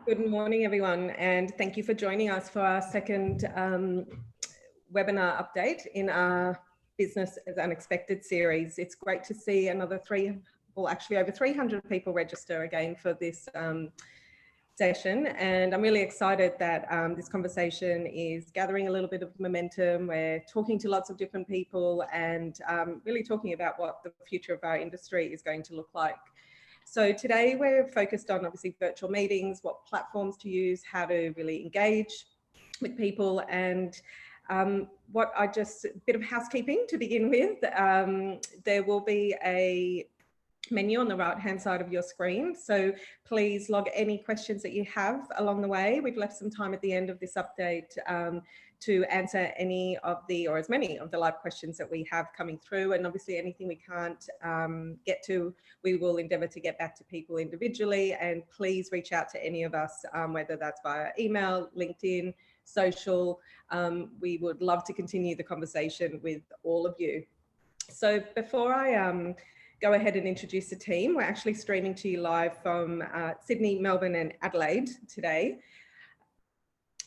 Good morning, everyone, and thank you for joining us for our second webinar update in our Business as Unexpected series. It's great to see another over 300 people register again for this session, and I'm really excited that this conversation is gathering a little bit of momentum. We're talking to lots of different people and really talking about what the future of our industry is going to look like. So today we're focused on obviously virtual meetings, what platforms to use, how to really engage with people, and a bit of housekeeping to begin with. There will be a menu on the right-hand side of your screen. So please log any questions that you have along the way. We've left some time at the end of this update to answer any of or as many of the live questions that we have coming through. And obviously anything we can't get to, we will endeavour to get back to people individually. And please reach out to any of us, whether that's via email, LinkedIn, social. We would love to continue the conversation with all of you. So before I go ahead and introduce the team, we're actually streaming to you live from Sydney, Melbourne and Adelaide today.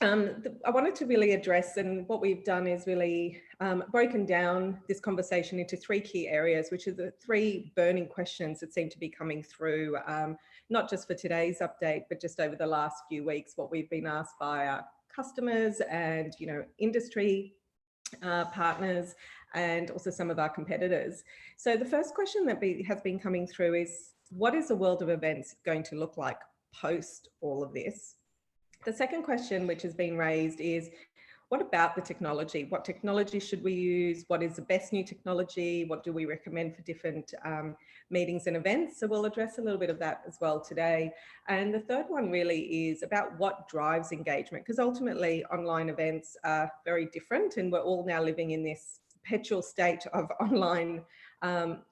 I wanted to really address, and what we've done is really broken down this conversation into three key areas, which are the three burning questions that seem to be coming through, not just for today's update, but just over the last few weeks, what we've been asked by our customers and, industry partners, and also some of our competitors. So the first question that has been coming through is, what is the world of events going to look like post all of this? The second question which has been raised is, what about the technology? What technology should we use? What is the best new technology? What do we recommend for different meetings and events? So we'll address a little bit of that as well today. And the third one really is about what drives engagement, because ultimately online events are very different, and we're all now living in this perpetual state of online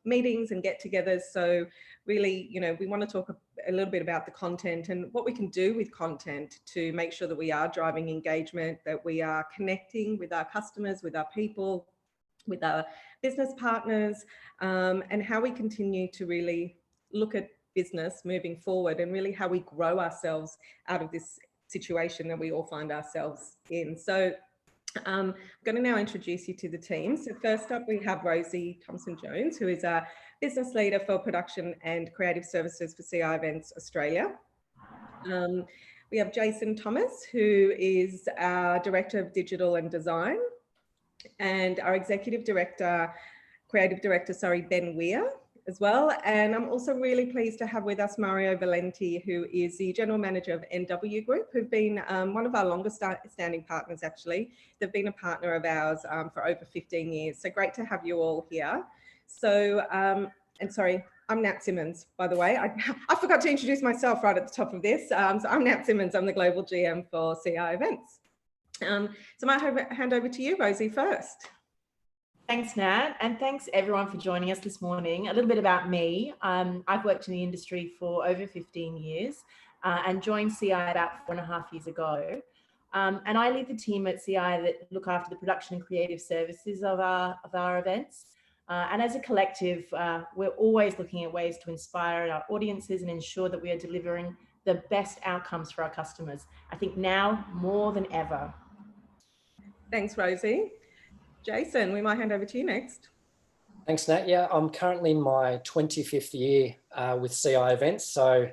meetings and get-togethers. So really, we want to talk a little bit about the content and what we can do with content to make sure that we are driving engagement, that we are connecting with our customers, with our people, with our business partners, and how we continue to really look at business moving forward, and really how we grow ourselves out of this situation that we all find ourselves in. So I'm going to now introduce you to the team. So first up, we have Rosie Thompson-Jones, who is our business leader for production and creative services for CI Events Australia. We have Jason Thomas, who is our director of digital and design, and our executive director, creative director, Ben Weir as well. And I'm also really pleased to have with us Mario Valenti, who is the general manager of NW Group, who've been one of our longest standing partners, actually. They've been a partner of ours for over 15 years. So great to have you all here. So, and sorry, I'm Nat Simmons, by the way. I forgot to introduce myself right at the top of this. So I'm Nat Simmons, I'm the Global GM for CI Events. So I might hand over to you, Rosie, first. Thanks, Nat, and thanks everyone for joining us this morning. A little bit about me. I've worked in the industry for over 15 years and joined CI about 4.5 years ago. And I lead the team at CI that look after the production and creative services of our events. And as a collective, we're always looking at ways to inspire our audiences and ensure that we are delivering the best outcomes for our customers. I think now more than ever. Thanks, Rosie. Jason, we might hand over to you next. Thanks, Nat. Yeah, I'm currently in my 25th year with CI Events, so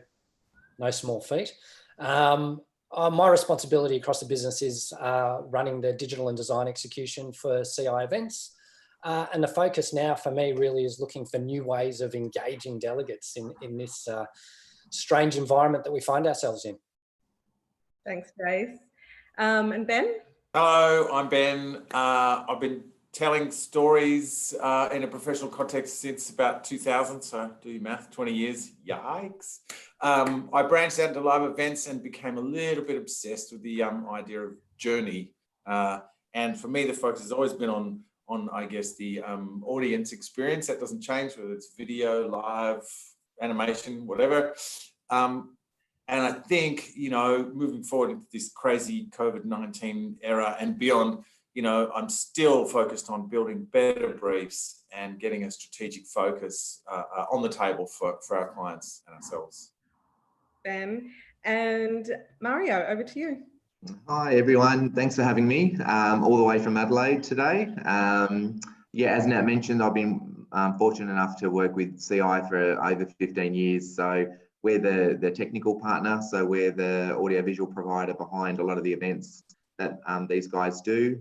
no small feat. My responsibility across the business is running the digital and design execution for CI Events. And the focus now for me really is looking for new ways of engaging delegates in this strange environment that we find ourselves in. Thanks, Jace. And Ben? Hello, I'm Ben. I've been telling stories in a professional context since about 2000, so do your math, 20 years, yikes. I branched out into live events and became a little bit obsessed with the idea of journey. And for me, the focus has always been on I guess, the audience experience. That doesn't change, whether it's video, live, animation, whatever. And I think, moving forward into this crazy COVID-19 era and beyond, I'm still focused on building better briefs and getting a strategic focus on the table for our clients and ourselves. Ben. And Mario, over to you. Hi, everyone. Thanks for having me all the way from Adelaide today. Yeah, as Nat mentioned, I've been fortunate enough to work with CI for over 15 years. So we're the technical partner. So we're the audiovisual provider behind a lot of the events that these guys do.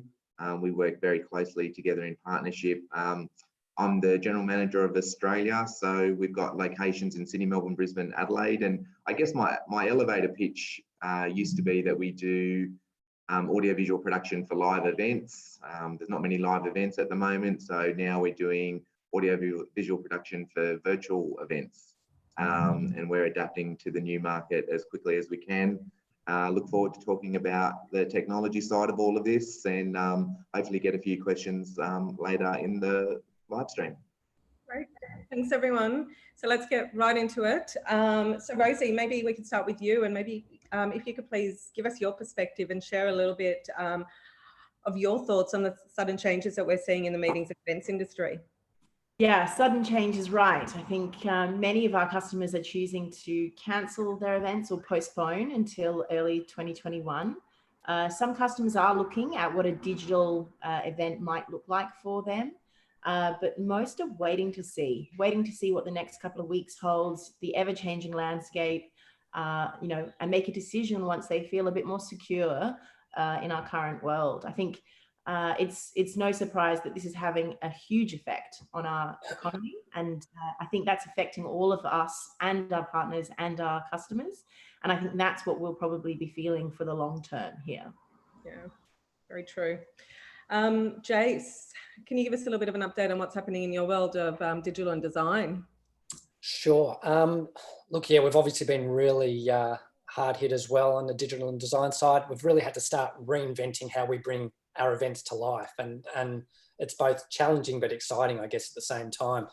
We work very closely together in partnership. I'm the general manager of Australia. So we've got locations in Sydney, Melbourne, Brisbane, Adelaide. And I guess my elevator pitch used to be that we do audiovisual production for live events. There's not many live events at the moment. So now we're doing audiovisual production for virtual events. And we're adapting to the new market as quickly as we can. Look forward to talking about the technology side of all of this and hopefully get a few questions later in the live stream. Great. Thanks, everyone. So let's get right into it. So Rosie, maybe we could start with you, and maybe if you could please give us your perspective and share a little bit of your thoughts on the sudden changes that we're seeing in the meetings and events industry. Yeah, sudden change is right. I think many of our customers are choosing to cancel their events or postpone until early 2021. Some customers are looking at what a digital event might look like for them. But most are waiting to see what the next couple of weeks holds, the ever-changing landscape, and make a decision once they feel a bit more secure in our current world. I think it's no surprise that this is having a huge effect on our economy, and I think that's affecting all of us and our partners and our customers. And I think that's what we'll probably be feeling for the long term here. Yeah, very true. Jace, can you give us a little bit of an update on what's happening in your world of digital and design? Sure. Look, yeah, we've obviously been really hard hit as well on the digital and design side. We've really had to start reinventing how we bring our events to life, and it's both challenging but exciting, I guess, at the same time.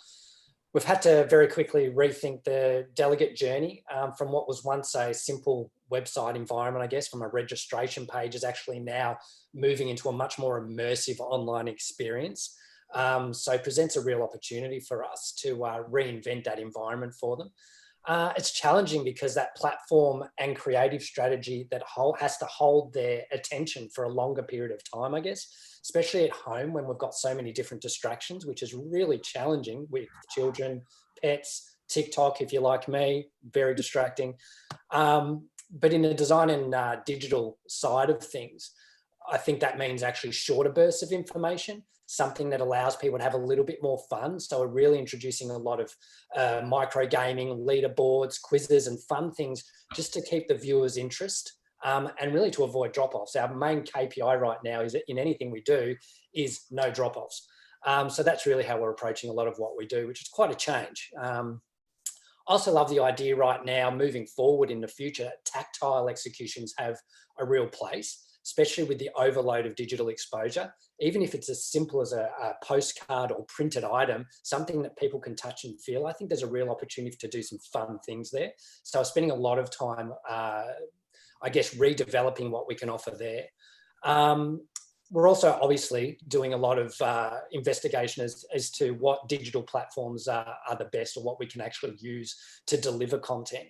We've had to very quickly rethink the delegate journey from what was once a simple website environment, I guess, from a registration page, is actually now moving into a much more immersive online experience. So it presents a real opportunity for us to reinvent that environment for them. It's challenging because that platform and creative strategy that has to hold their attention for a longer period of time, I guess, especially at home when we've got so many different distractions, which is really challenging with children, pets, TikTok, if you're like me, very distracting. But in the design and digital side of things, I think that means actually shorter bursts of information, something that allows people to have a little bit more fun. So we're really introducing a lot of micro gaming, leaderboards, quizzes and fun things just to keep the viewers' interest and really to avoid drop-offs. Our main KPI right now is that in anything we do is no drop-offs. So that's really how we're approaching a lot of what we do, which is quite a change. I also love the idea right now, moving forward in the future, tactile executions have a real place, especially with the overload of digital exposure. Even if it's as simple as a postcard or printed item, something that people can touch and feel, I think there's a real opportunity to do some fun things there. So I'm spending a lot of time, I guess, redeveloping what we can offer there. We're also obviously doing a lot of investigation as to what digital platforms are the best, or what we can actually use to deliver content.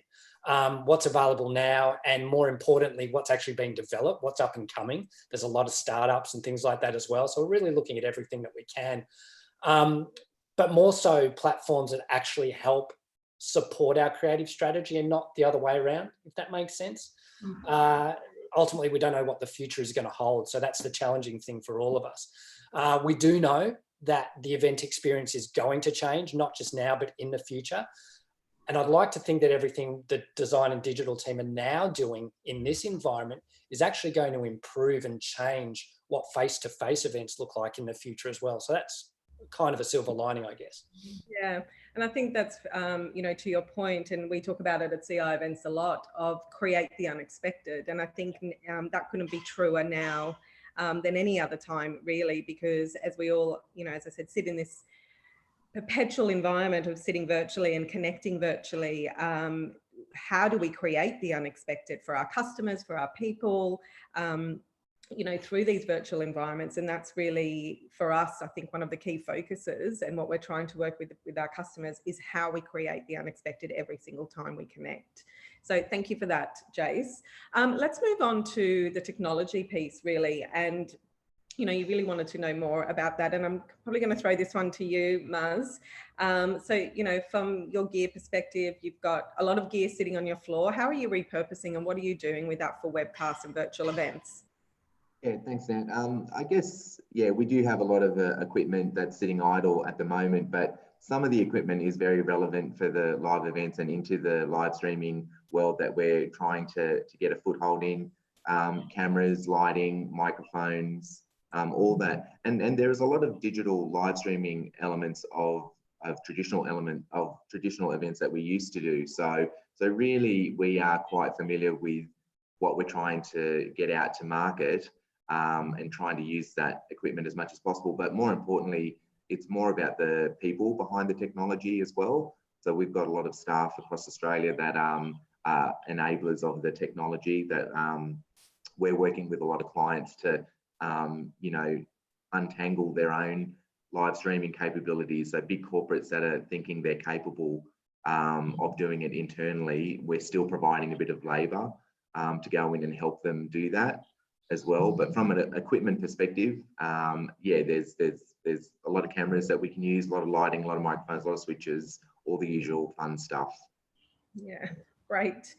What's available now, and more importantly, what's actually being developed, what's up and coming. There's a lot of startups and things like that as well. So we're really looking at everything that we can, but more so platforms that actually help support our creative strategy and not the other way around, if that makes sense. Ultimately, we don't know what the future is going to hold. So that's the challenging thing for all of us. We do know that the event experience is going to change, not just now, but in the future. And I'd like to think that everything the design and digital team are now doing in this environment is actually going to improve and change what face-to-face events look like in the future as well. So that's kind of a silver lining, I guess. Yeah, and I think that's, to your point, and we talk about it at CI events a lot, of create the unexpected. And I think that couldn't be truer now than any other time, really, because as we all, as I said, sit in this perpetual environment of sitting virtually and connecting virtually, how do we create the unexpected for our customers, for our people, through these virtual environments? And that's really, for us, I think one of the key focuses, and what we're trying to work with our customers, is how we create the unexpected every single time we connect. So thank you for that, Jace. Let's move on to the technology piece, really. And you really wanted to know more about that. And I'm probably going to throw this one to you, Maz. So, from your gear perspective, you've got a lot of gear sitting on your floor. How are you repurposing and what are you doing with that for webcasts and virtual events? Yeah, thanks, Nat. I guess, yeah, we do have a lot of equipment that's sitting idle at the moment, but some of the equipment is very relevant for the live events and into the live streaming world that we're trying to get a foothold in. Cameras, lighting, microphones, all that. And there's a lot of digital live streaming elements of traditional events that we used to do. So really we are quite familiar with what we're trying to get out to market, and trying to use that equipment as much as possible. But more importantly, it's more about the people behind the technology as well. So we've got a lot of staff across Australia that are enablers of the technology that we're working with a lot of clients to, untangle their own live streaming capabilities. So big corporates that are thinking they're capable of doing it internally, we're still providing a bit of labour to go in and help them do that as well. But from an equipment perspective, yeah, there's a lot of cameras that we can use, a lot of lighting, a lot of microphones, a lot of switches, all the usual fun stuff. Yeah, great.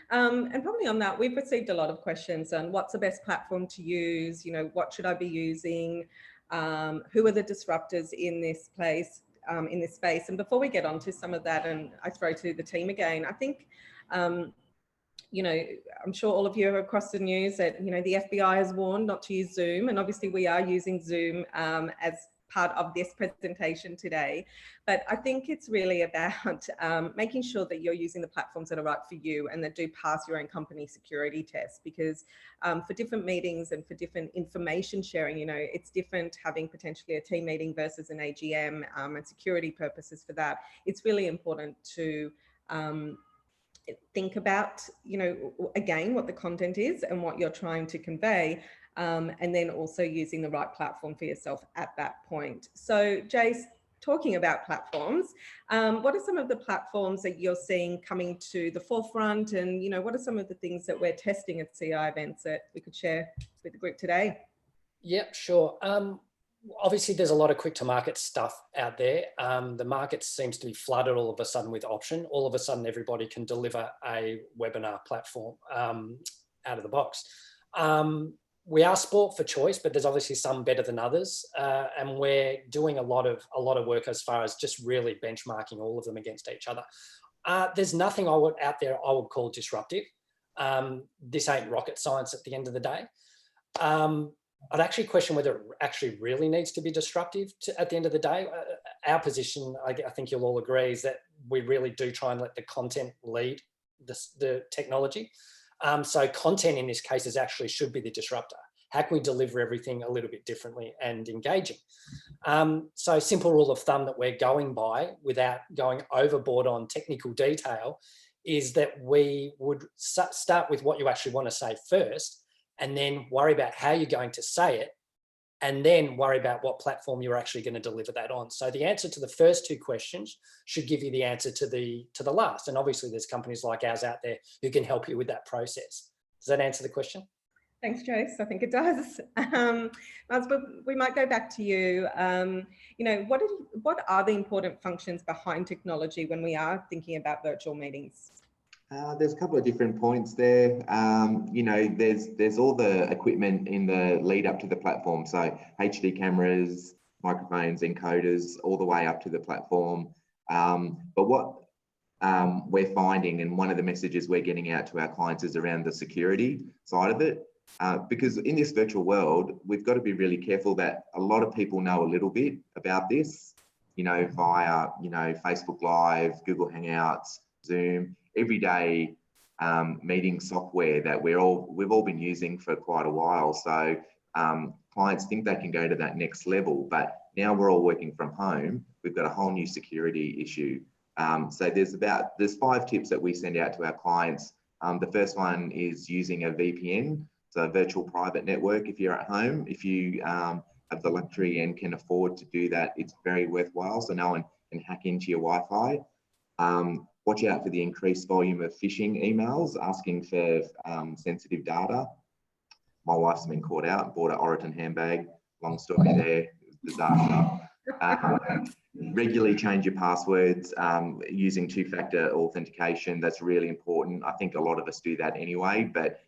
And probably on that, we've received a lot of questions on what's the best platform to use, what should I be using? Who are the disruptors in this place, in this space? And before we get on to some of that, and I throw to the team again, I think, I'm sure all of you are across the news that, the FBI has warned not to use Zoom. And obviously we are using Zoom as part of this presentation today. But I think it's really about making sure that you're using the platforms that are right for you and that do pass your own company security tests, because for different meetings and for different information sharing, it's different having potentially a team meeting versus an AGM, and security purposes for that. It's really important to think about, again, what the content is and what you're trying to convey, and then also using the right platform for yourself at that point. So Jace, talking about platforms, what are some of the platforms that you're seeing coming to the forefront, and what are some of the things that we're testing at CI events that we could share with the group today? Yep, sure. Obviously, there's a lot of quick to market stuff out there. The market seems to be flooded all of a sudden with option. All of a sudden, everybody can deliver a webinar platform out of the box. We are sport for choice, but there's obviously some better than others, and we're doing a lot of work as far as just really benchmarking all of them against each other. There's nothing out there I would call disruptive. This ain't rocket science at the end of the day. I'd actually question whether it actually really needs to be disruptive at the end of the day. Our position, I think you'll all agree, is that we really do try and let the content lead the technology. So content in this case actually should be the disruptor. How can we deliver everything a little bit differently and engaging? So simple rule of thumb that we're going by, without going overboard on technical detail, is that we would start with what you actually want to say first, and then worry about how you're going to say it, and then worry about what platform you're actually going to deliver that on. So the answer to the first two questions should give you the answer to the last. And obviously there's companies like ours out there who can help you with that process. Does that answer the question? Thanks, Jace. I think it does. But we might go back to you. What are the important functions behind technology when we are thinking about virtual meetings? There's a couple of different points there. There's all the equipment in the lead up to the platform. So HD cameras, microphones, encoders, all the way up to the platform. But what we're finding, and one of the messages we're getting out to our clients, is around the security side of it. Because in this virtual world, we've got to be really careful that a lot of people know a little bit about this, via, Facebook Live, Google Hangouts, Zoom, everyday meeting software that we've all been using for quite a while. So clients think they can go to that next level, but now we're all working from home. We've got a whole new security issue. So there's 5 tips that we send out to our clients. The first one is using a VPN, so a virtual private network. If you're at home, if you have the luxury and can afford to do that, it's very worthwhile. So no one can hack into your Wi-Fi. watch out for the increased volume of phishing emails asking for sensitive data. My wife's been caught out, bought an Oroton handbag. Long story there, disaster. Regularly change your passwords using two-factor authentication. That's really important. I think a lot of us do that anyway, but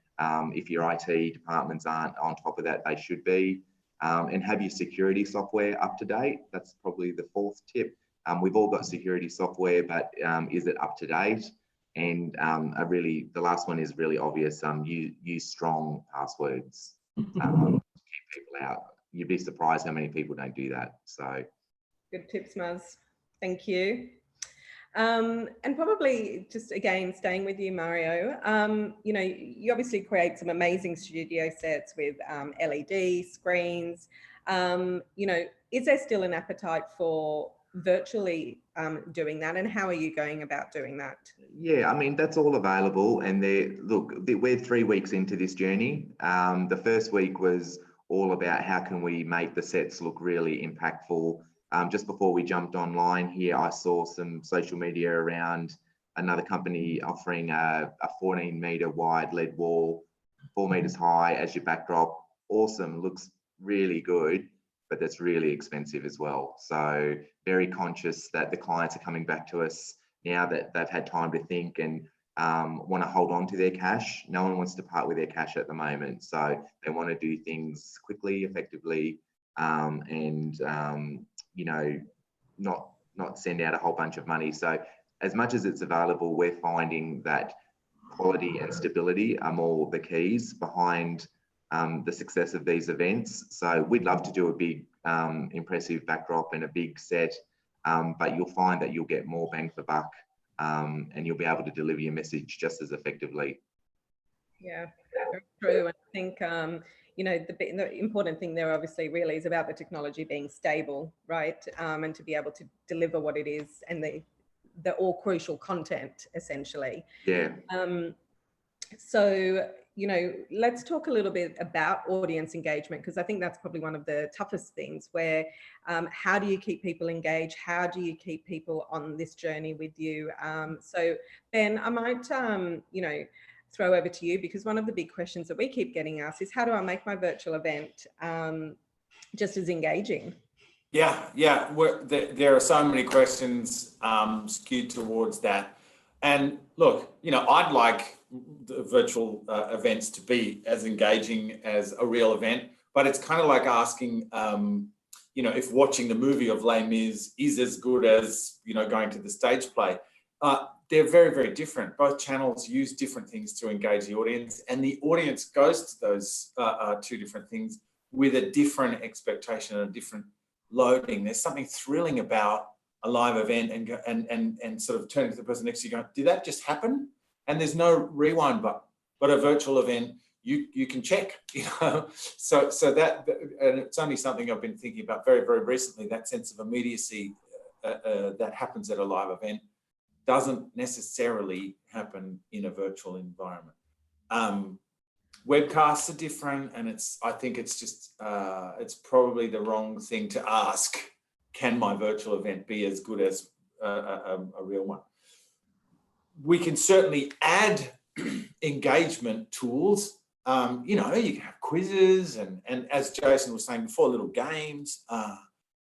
if your IT departments aren't on top of that, they should be. And have your security software up to date. That's probably the fourth tip. We've all got security software, but is it up to date? And the last one is really obvious. Use strong passwords to keep people out. You'd be surprised how many people don't do that. So good tips, Maz. Thank you. And probably just again, staying with you, Mario, you know, you obviously create some amazing studio sets with LED screens. You know, is there still an appetite for virtually doing that, and how are you going about doing that? Yeah, I mean, that's all available. And we're 3 weeks into this journey. The first week was all about how can we make the sets look really impactful. Just before we jumped online here, I saw some social media around another company offering a 14-meter wide LED wall, 4 meters high as your backdrop. Awesome, looks really good, but that's really expensive as well. So very conscious that the clients are coming back to us now that they've had time to think and want to hold on to their cash. No one wants to part with their cash at the moment. So they want to do things quickly, effectively, and you know, not send out a whole bunch of money. So as much as it's available, we're finding that quality and stability are more the keys behind the success of these events. So we'd love to do a big, impressive backdrop and a big set, but you'll find that you'll get more bang for buck, and you'll be able to deliver your message just as effectively. Yeah, very true. And I think, you know, the important thing there obviously really is about the technology being stable, right? And to be able to deliver what it is and the all crucial content, essentially. Yeah. So, you know, let's talk a little bit about audience engagement, because I think that's probably one of the toughest things where how do you keep people engaged? How do you keep people on this journey with you? So Ben, I might, you know, throw over to you, because one of the big questions that we keep getting asked is how do I make my virtual event just as engaging? Yeah. There are so many questions skewed towards that. And look, you know, I'd like the virtual events to be as engaging as a real event, but it's kind of like asking, you know, if watching the movie of Les Mis is as good as, you know, going to the stage play. They're very, very different. Both channels use different things to engage the audience, and the audience goes to those two different things with a different expectation and a different loading. There's something thrilling about a live event and sort of turning to the person next to you going, did that just happen? And there's no rewind button. But a virtual event, you can check, you know. So that, and it's only something I've been thinking about very, very recently, that sense of immediacy that happens at a live event doesn't necessarily happen in a virtual environment. Webcasts are different, and I think it's just, it's probably the wrong thing to ask. Can my virtual event be as good as a real one? We can certainly add engagement tools. You know, you can have quizzes and as Jason was saying before, little games.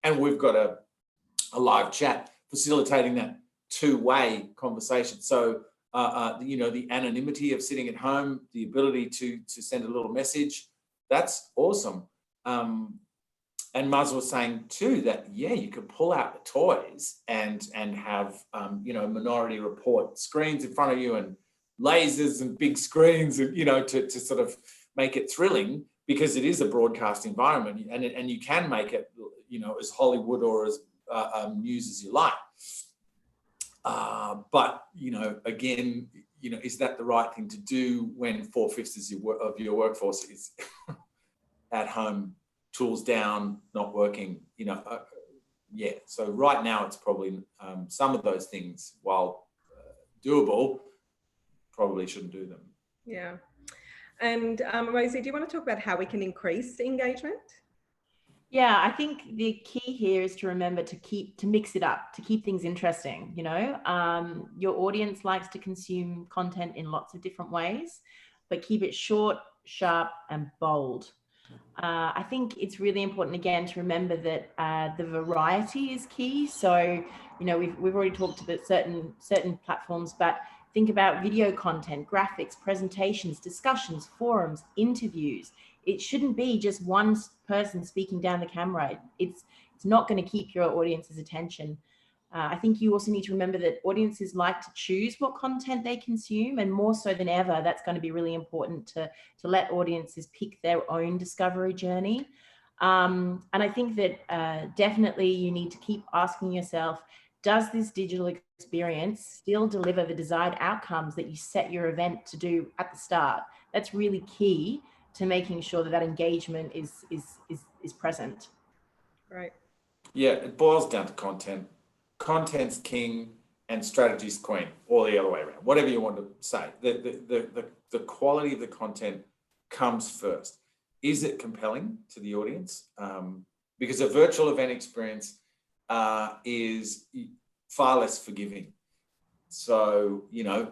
And we've got a live chat facilitating that two-way conversation. So, you know, the anonymity of sitting at home, the ability to send a little message, that's awesome. And Maz was saying too that, yeah, you could pull out the toys and have, you know, Minority Report screens in front of you and lasers and big screens, you know, to sort of make it thrilling, because it is a broadcast environment, and you can make it, you know, as Hollywood or as news as you like. But, you know, again, you know, is that the right thing to do when 4/5 of your workforce is at home, tools down, not working, you know? Yeah, so right now it's probably some of those things, while doable, probably shouldn't do them. Yeah. And Rosie, do you want to talk about how we can increase engagement? Yeah, I think the key here is to remember to mix it up, to keep things interesting. You know, your audience likes to consume content in lots of different ways, but keep it short, sharp, and bold. I think it's really important again to remember that the variety is key. So, you know, we've already talked about certain platforms, but think about video content, graphics, presentations, discussions, forums, interviews. It shouldn't be just one person speaking down the camera. It's not going to keep your audience's attention. I think you also need to remember that audiences like to choose what content they consume, and more so than ever, that's going to be really important to let audiences pick their own discovery journey. And I think that definitely you need to keep asking yourself, does this digital experience still deliver the desired outcomes that you set your event to do at the start? That's really key to making sure that that engagement is present. Right. Yeah, it boils down to content. Content's king and strategy's queen, or the other way around, whatever you want to say. The quality of the content comes first. Is it compelling to the audience? Because a virtual event experience is far less forgiving. So, you know,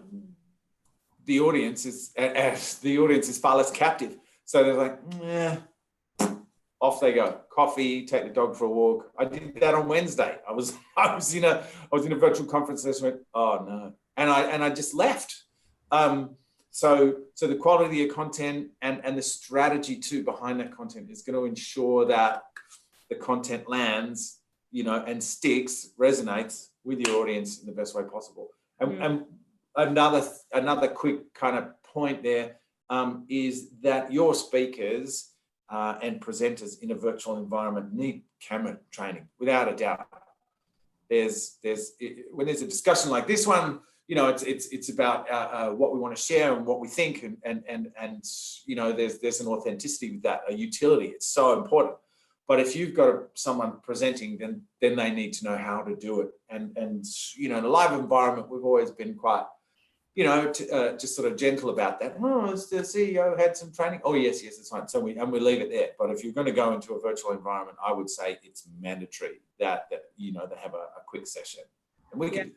the audience is far less captive. So they're like, off they go. Coffee, take the dog for a walk. I did that on Wednesday. I was in a virtual conference session. Went, oh no, and I just left. So the quality of your content and the strategy too behind that content is going to ensure that the content lands, you know, and sticks, resonates with your audience in the best way possible. And another quick kind of point there is that your speakers and presenters in a virtual environment need camera training, without a doubt. When there's a discussion like this one, you know, it's about what we want to share and what we think, and you know, there's an authenticity with that, a utility. It's so important. But if you've got someone presenting, then they need to know how to do it. And you know, in a live environment, we've always been quite, you know, just sort of gentle about that. Oh, the CEO had some training. Oh, yes, it's fine. So we leave it there. But if you're going to go into a virtual environment, I would say it's mandatory that you know, they have a quick session, and we can do that.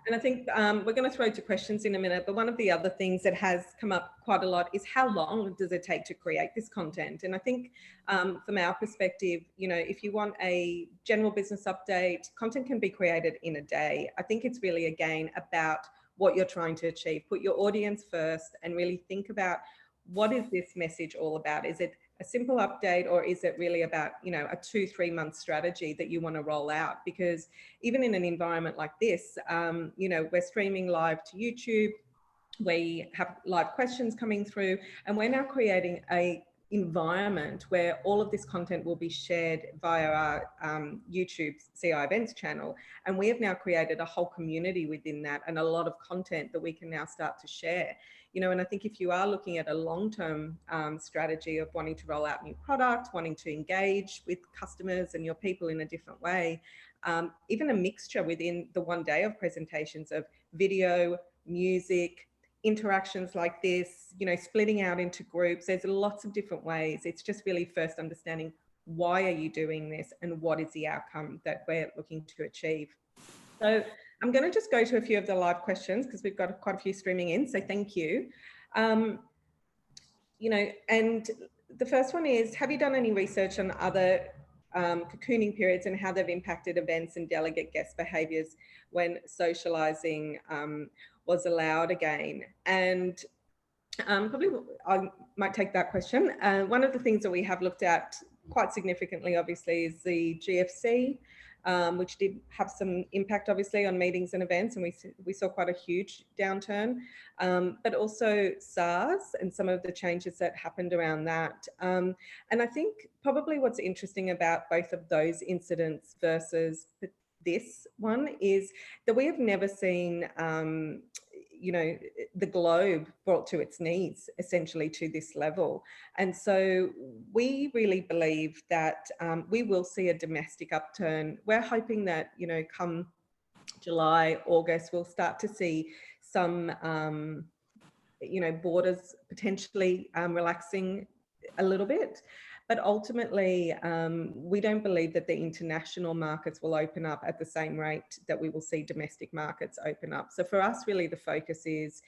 And I think we're going to throw to questions in a minute, but one of the other things that has come up quite a lot is how long does it take to create this content? And I think from our perspective, you know, if you want a general business update, content can be created in a day. I think it's really, again, about what you're trying to achieve. Put your audience first and really think about, what is this message all about? Is it a simple update, or is it really about, you know, a 2-3 month strategy that you want to roll out? Because even in an environment like this, you know, we're streaming live to YouTube, we have live questions coming through, and we're now creating a environment where all of this content will be shared via our YouTube CI events channel. And we have now created a whole community within that, and a lot of content that we can now start to share. You know, and I think if you are looking at a long-term strategy of wanting to roll out new products, wanting to engage with customers and your people in a different way, even a mixture within the one day of presentations of video, music, interactions like this, you know, splitting out into groups. There's lots of different ways. It's just really first understanding, why are you doing this and what is the outcome that we're looking to achieve. So I'm going to just go to a few of the live questions because we've got quite a few streaming in. So thank you. You know, and the first one is, have you done any research on other cocooning periods and how they've impacted events and delegate guest behaviours when socialising was allowed again? And probably I might take that question. One of the things that we have looked at quite significantly, obviously, is the GFC, which did have some impact, obviously, on meetings and events, and we saw quite a huge downturn, but also SARS and some of the changes that happened around that. And I think probably what's interesting about both of those incidents versus this one is that we have never seen you know, the globe brought to its knees, essentially, to this level. And so we really believe that we will see a domestic upturn. We're hoping that, you know, come July, August, we'll start to see some, you know, borders potentially relaxing a little bit. But ultimately, we don't believe that the international markets will open up at the same rate that we will see domestic markets open up. So for us, really, the focus is,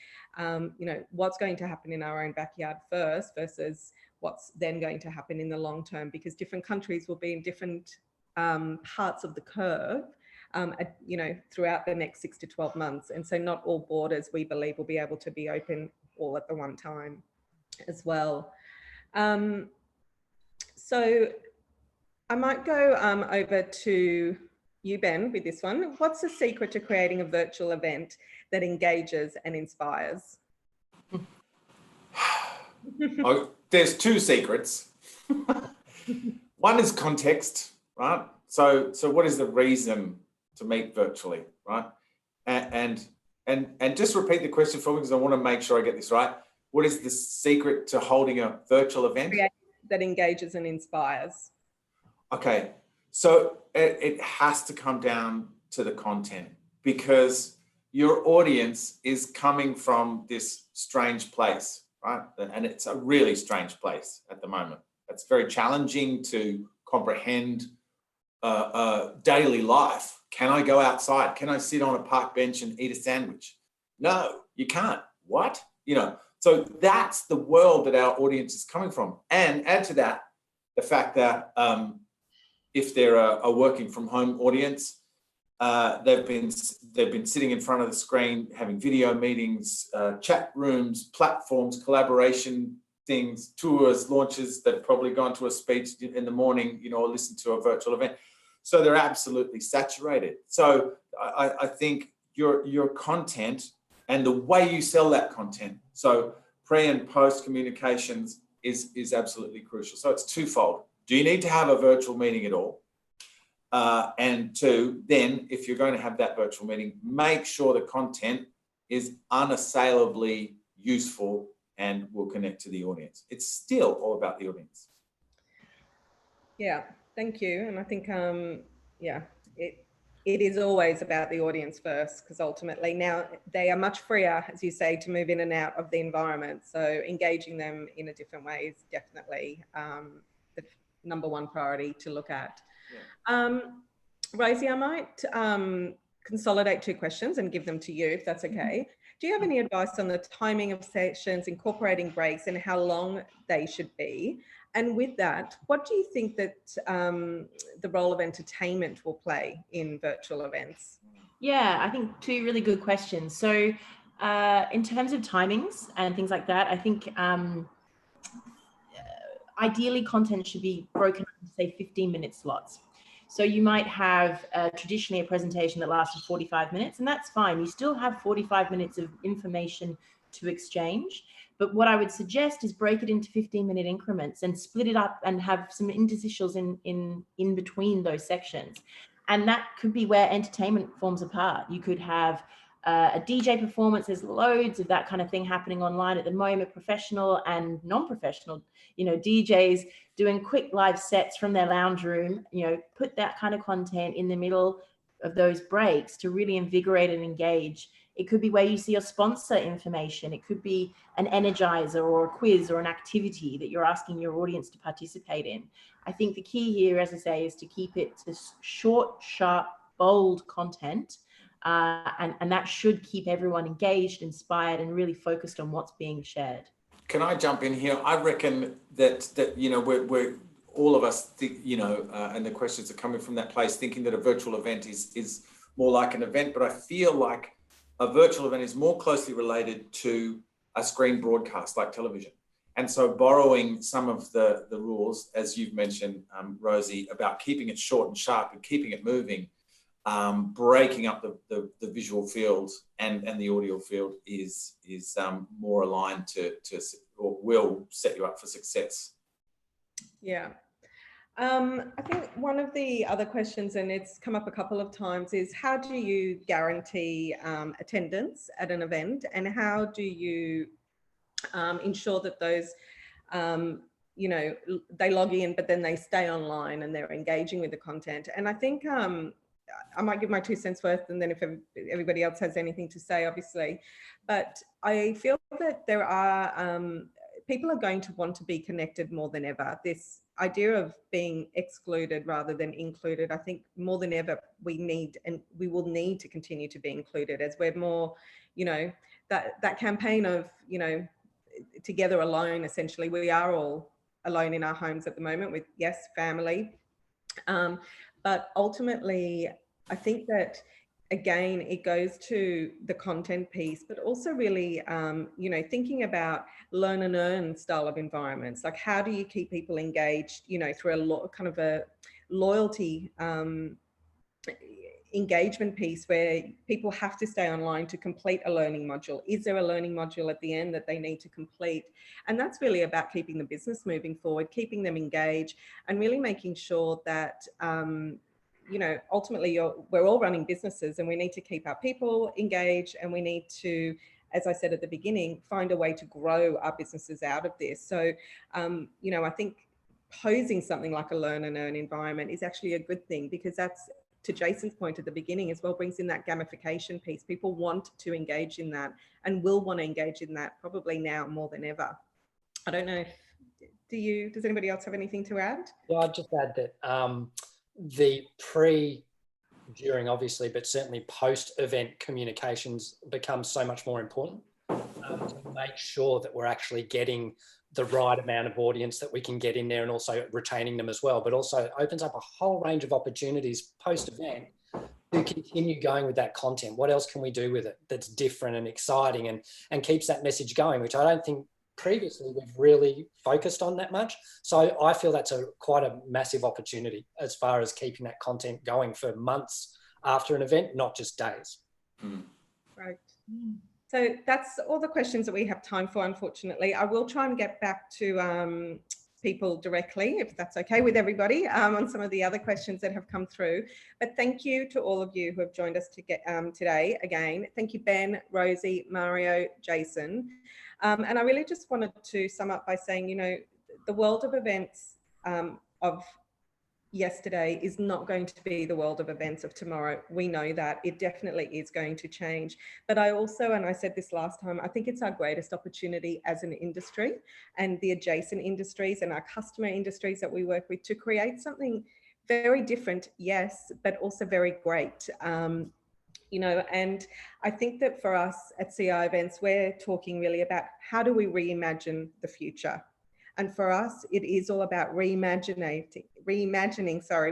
what's going to happen in our own backyard first versus what's then going to happen in the long term, because different countries will be in different parts of the curve, throughout the next 6 to 12 months. And so not all borders, we believe, will be able to be open all at the one time as well. So I might go over to you, Ben, with this one. What's the secret to creating a virtual event that engages and inspires? Oh, there's two secrets. One is context, right? So what is the reason to meet virtually, right? And just repeat the question for me, because I want to make sure I get this right. What is the secret to holding a virtual event? That engages and inspires. Okay, so it has to come down to the content, because your audience is coming from this strange place, right? And it's a really strange place at the moment. It's very challenging to comprehend daily life. Can I go outside? Can I sit on a park bench and eat a sandwich? No, you can't. What? So that's the world that our audience is coming from. And add to that the fact that if they're a working from home audience, they've been sitting in front of the screen, having video meetings, chat rooms, platforms, collaboration things, tours, launches. They've probably gone to a speech in the morning, or listened to a virtual event. So they're absolutely saturated. So I think your content and the way you sell that content, so pre and post communications is absolutely crucial. So it's twofold. Do you need to have a virtual meeting at all? And two, then if you're going to have that virtual meeting, make sure the content is unassailably useful and will connect to the audience. It's still all about the audience. Yeah, thank you. And I think, it is always about the audience first, because ultimately now they are much freer, as you say, to move in and out of the environment. So engaging them in a different way is definitely the number one priority to look at. Yeah. Rosie, I might consolidate two questions and give them to you, if that's okay. Do you have any advice on the timing of sessions, incorporating breaks, and how long they should be? And with that, what do you think that the role of entertainment will play in virtual events? Yeah, I think two really good questions. So in terms of timings and things like that, I think ideally content should be broken up into, say, 15-minute slots. So you might have traditionally a presentation that lasted 45 minutes, and that's fine. You still have 45 minutes of information to exchange. But what I would suggest is break it into 15-minute increments and split it up and have some interstitials in between those sections. And that could be where entertainment forms a part. You could have a DJ performance. There's loads of that kind of thing happening online at the moment, professional and non-professional, DJs doing quick live sets from their lounge room, put that kind of content in the middle of those breaks to really invigorate and engage. It could be where you see your sponsor information. It could be an energizer or a quiz or an activity that you're asking your audience to participate in. I think the key here, as I say, is to keep it to short, sharp, bold content. And that should keep everyone engaged, inspired, and really focused on what's being shared. Can I jump in here? I reckon that we're all of us think, and the questions are coming from that place, thinking that a virtual event is more like an event, but I feel like a virtual event is more closely related to a screen broadcast like television. And so borrowing some of the rules, as you've mentioned, Rosie, about keeping it short and sharp and keeping it moving, breaking up the visual field and the audio field is more aligned to or will set you up for success. Yeah. I think one of the other questions, and it's come up a couple of times, is how do you guarantee attendance at an event, and how do you ensure that those they log in but then they stay online and they're engaging with the content? And I think I might give my 2 cents worth, and then if everybody else has anything to say, obviously. But I feel that there are people are going to want to be connected more than ever. This idea of being excluded rather than included, I think more than ever we need, and we will need to continue to be included as we're more, you know, that campaign of, you know, together alone, essentially. We are all alone in our homes at the moment with, yes, family. But ultimately, I think that, again, it goes to the content piece, but also really, you know, thinking about learn and earn style of environments. Like, how do you keep people engaged, you know, through a kind of a loyalty engagement piece where people have to stay online to complete a learning module. Is there a learning module at the end that they need to complete? And that's really about keeping the business moving forward, keeping them engaged, and really making sure that, you know, ultimately we're all running businesses, and we need to keep our people engaged, and we need to, as I said at the beginning, find a way to grow our businesses out of this. So, you know, I think posing something like a learn and earn environment is actually a good thing, because that's, to Jason's point at the beginning as well, brings in that gamification piece. People want to engage in that and will want to engage in that probably now more than ever. I don't know if, does anybody else have anything to add? Yeah, I'd just add that the during obviously, but certainly post-event communications becomes so much more important to make sure that we're actually getting the right amount of audience that we can get in there, and also retaining them as well. But also opens up a whole range of opportunities post-event to continue going with that content. What else can we do with it that's different and exciting, and keeps that message going, which I don't think previously we've really focused on that much. So I feel that's quite a massive opportunity as far as keeping that content going for months after an event, not just days. Right. So that's all the questions that we have time for, unfortunately. I will try and get back to people directly, if that's okay with everybody, on some of the other questions that have come through. But thank you to all of you who have joined us today again. Thank you, Ben, Rosie, Mario, Jason. And I really just wanted to sum up by saying, you know, the world of events of yesterday is not going to be the world of events of tomorrow. We know that. It definitely is going to change. But I also, and I said this last time, I think it's our greatest opportunity as an industry and the adjacent industries and our customer industries that we work with to create something very different, yes, but also very great. You know, and I think that for us at CI Events, we're talking really about how do we reimagine the future? And for us, it is all about reimagining,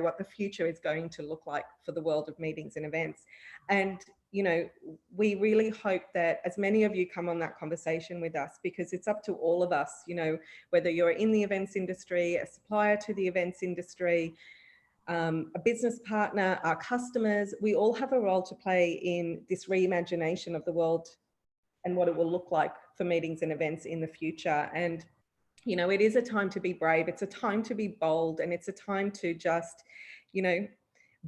what the future is going to look like for the world of meetings and events. And, you know, we really hope that as many of you come on that conversation with us, because it's up to all of us, you know, whether you're in the events industry, a supplier to the events industry, a business partner, our customers, we all have a role to play in this reimagination of the world and what it will look like for meetings and events in the future. And, you know, it is a time to be brave. It's a time to be bold, and it's a time to just, you know,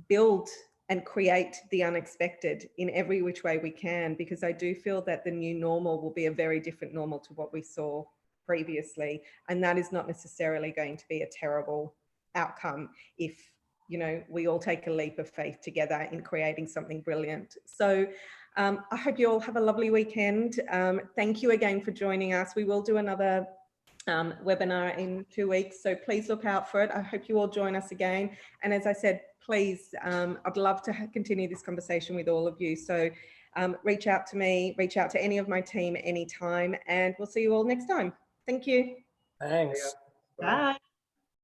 build and create the unexpected in every which way we can, because I do feel that the new normal will be a very different normal to what we saw previously. And that is not necessarily going to be a terrible outcome if, you know, we all take a leap of faith together in creating something brilliant. So I hope you all have a lovely weekend. Thank you again for joining us. We will do another webinar in 2 weeks, so please look out for it. I hope you all join us again. And as I said, please, I'd love to continue this conversation with all of you. So reach out to me, reach out to any of my team anytime, and we'll see you all next time. Thank you. Thanks. Bye.